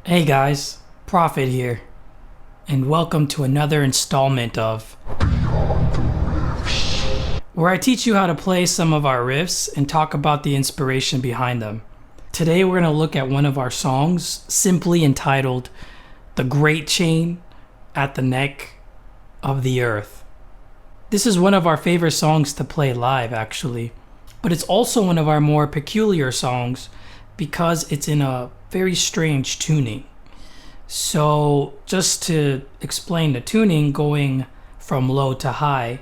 Hey guys, Prophet here, and welcome to another installment of where I teach you how to play some of our riffs and talk about the inspiration behind them. Today we're going to look at one of our songs, simply entitled The Great Chain at the Neck of the Earth. This is one of our favorite songs to play live, actually, but it's also one of our more peculiar songs because it's in a very strange tuning. So just to explain the tuning, going from low to high,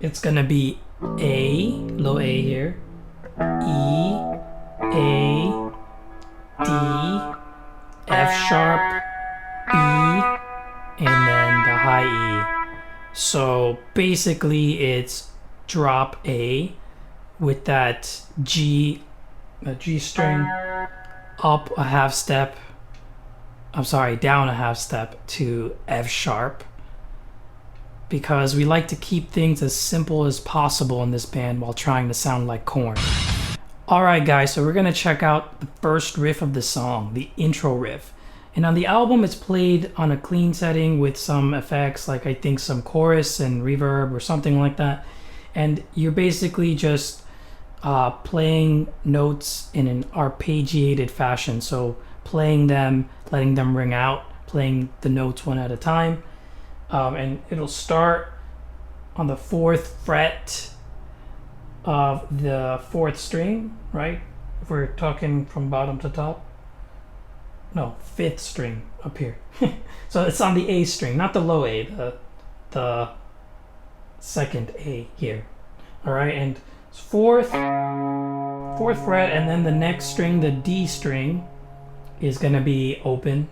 it's gonna be A, low A here, E, A, D, F sharp, B, and then the high E. So basically it's drop A with that G string, up a half step, down a half step to F sharp, because we like to keep things as simple as possible in this band while trying to sound like Korn. Alright guys, so we're gonna check out the first riff of the song, the intro riff. And on the album it's played on a clean setting with some effects, like I think some chorus and reverb or something like that. And you're basically just playing notes in an arpeggiated fashion. So playing them, letting them ring out, playing the notes one at a time. And it'll start on the 4th fret of the 4th string, right? If we're talking from bottom to top. No, 5th string up here. So it's on the A string, not the low A, the 2nd A here. All right, and it's 4th fret, and then the next string, the D string, is gonna be open.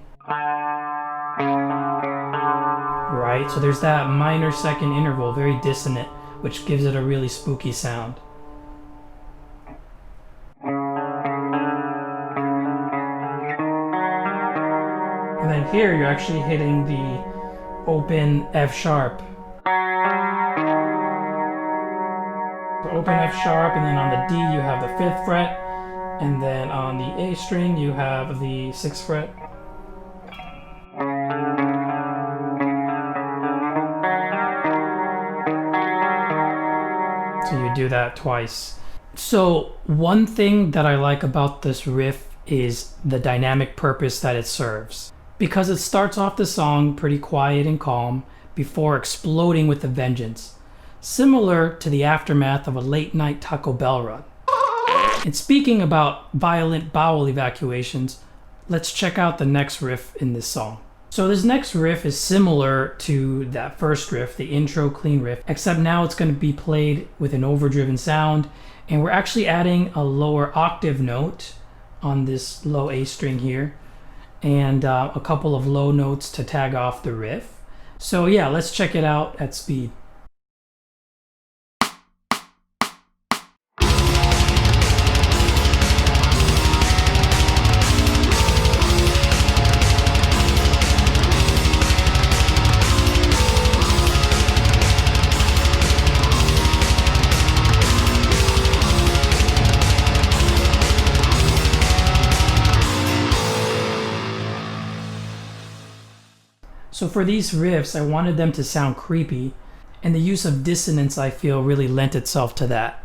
Right, so there's that minor second interval, very dissonant, which gives it a really spooky sound. And then here you're actually hitting the open F sharp. So open F sharp, and then on the D you have the 5th fret, and then on the A string you have the 6th fret. So you do that twice. So one thing that I like about this riff is the dynamic purpose that it serves, because it starts off the song pretty quiet and calm before exploding with a vengeance, similar to the aftermath of a late night Taco Bell run. And speaking about violent bowel evacuations, let's check out the next riff in this song. So this next riff is similar to that first riff, the intro clean riff, except now it's going to be played with an overdriven sound, and we're actually adding a lower octave note on this low A string here, and a couple of low notes to tag off the riff. So yeah, let's check it out at speed. So for these riffs, I wanted them to sound creepy, and the use of dissonance I feel really lent itself to that.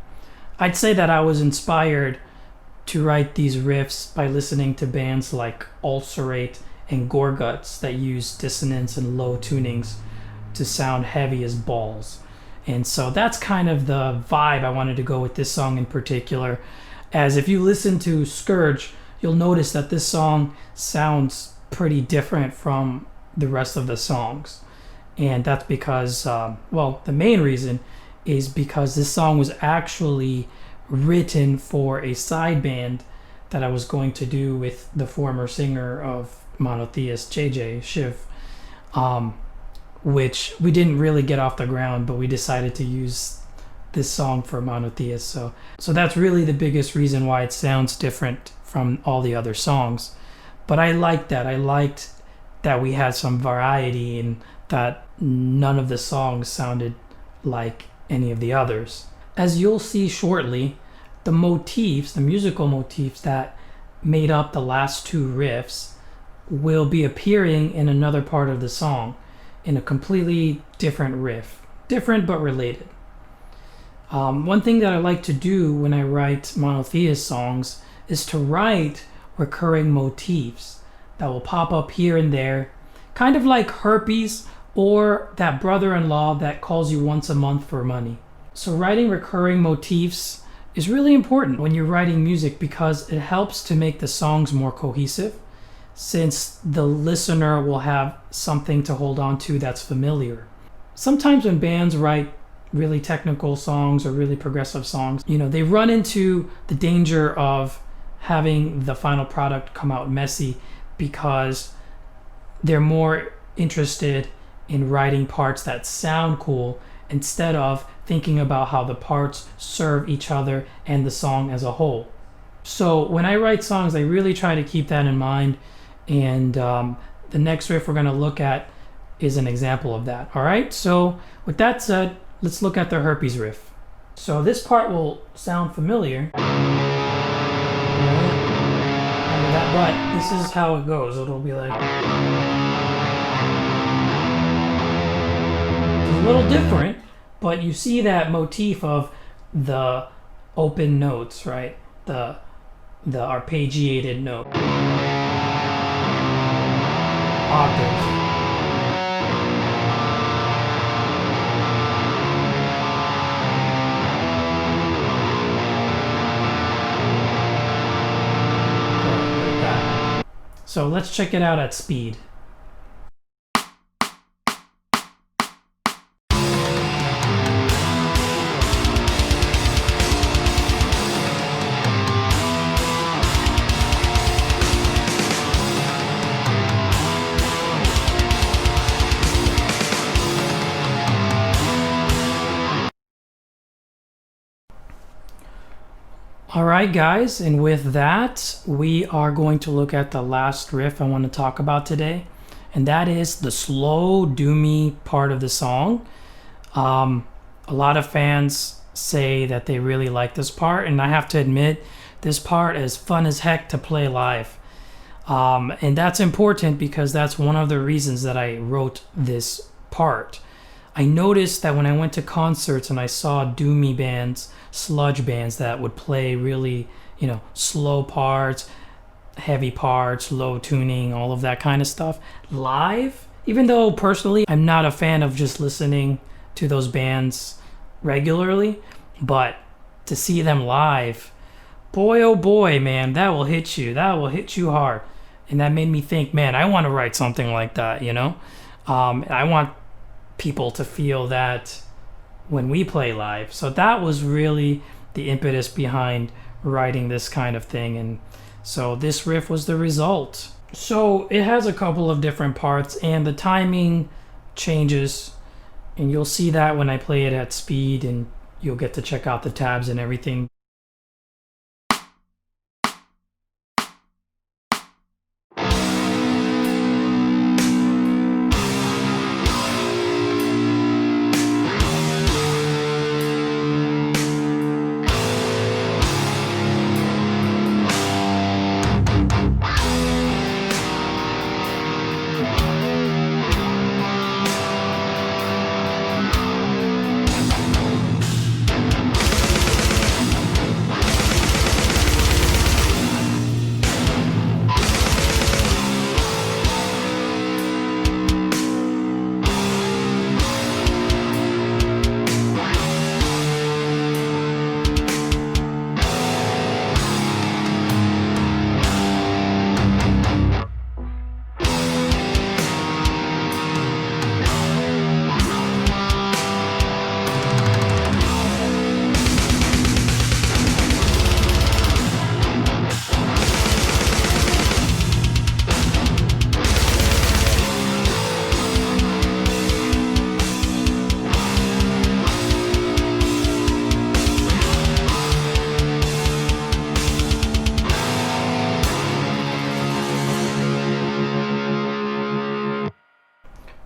I'd say that I was inspired to write these riffs by listening to bands like Ulcerate and Gorguts that use dissonance and low tunings to sound heavy as balls. And so that's kind of the vibe I wanted to go with this song in particular, as if you listen to Scourge, you'll notice that this song sounds pretty different from the rest of the songs. And that's because, the main reason is because this song was actually written for a side band that I was going to do with the former singer of Monotheist, JJ Shiv, which we didn't really get off the ground, but we decided to use this song for Monotheist. So that's really the biggest reason why it sounds different from all the other songs. But I liked that. I liked that we had some variety and that none of the songs sounded like any of the others. As you'll see shortly, the motifs, the musical motifs that made up the last two riffs will be appearing in another part of the song in a completely different riff. Different but related. One thing that I like to do when I write monotheist songs is to write recurring motifs that will pop up here and there, kind of like herpes or that brother-in-law that calls you once a month for money. So writing recurring motifs is really important when you're writing music because it helps to make the songs more cohesive, since the listener will have something to hold on to that's familiar. Sometimes when bands write really technical songs or really progressive songs, they run into the danger of having the final product come out messy because they're more interested in writing parts that sound cool instead of thinking about how the parts serve each other and the song as a whole. So when I write songs, I really try to keep that in mind, and the next riff we're going to look at is an example of that. All right, so with that said, let's look at the herpes riff. So this part will sound familiar. But this is how it goes. It'll be like it's a little different, but you see that motif of the open notes, right? The arpeggiated note. Octaves. So let's check it out at speed. Alright guys, and with that, we are going to look at the last riff I want to talk about today, and that is the slow, doomy part of the song. A lot of fans say that they really like this part, and I have to admit, this part is fun as heck to play live. And that's important because that's one of the reasons that I wrote this part. I noticed that when I went to concerts and I saw doomy bands, sludge bands that would play really, slow parts, heavy parts, low tuning, all of that kind of stuff live, even though personally I'm not a fan of just listening to those bands regularly, but to see them live, boy oh boy, man, that will hit you hard. And that made me think, man, I want to write something like that. I want people to feel that when we play live. So that was really the impetus behind writing this kind of thing, and so this riff was the result. So it has a couple of different parts and the timing changes, and you'll see that when I play it at speed, and you'll get to check out the tabs and everything.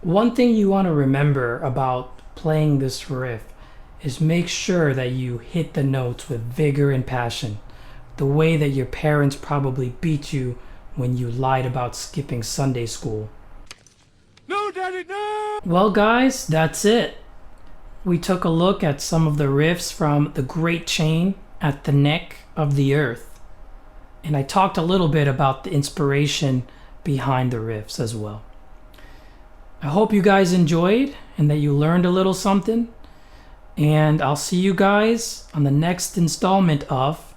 One thing you want to remember about playing this riff is make sure that you hit the notes with vigor and passion, the way that your parents probably beat you when you lied about skipping Sunday school. No, Daddy, no! Well, guys, that's it. We took a look at some of the riffs from the Great Chain at the Neck of the Earth. And I talked a little bit about the inspiration behind the riffs as well. I hope you guys enjoyed and that you learned a little something. And I'll see you guys on the next installment of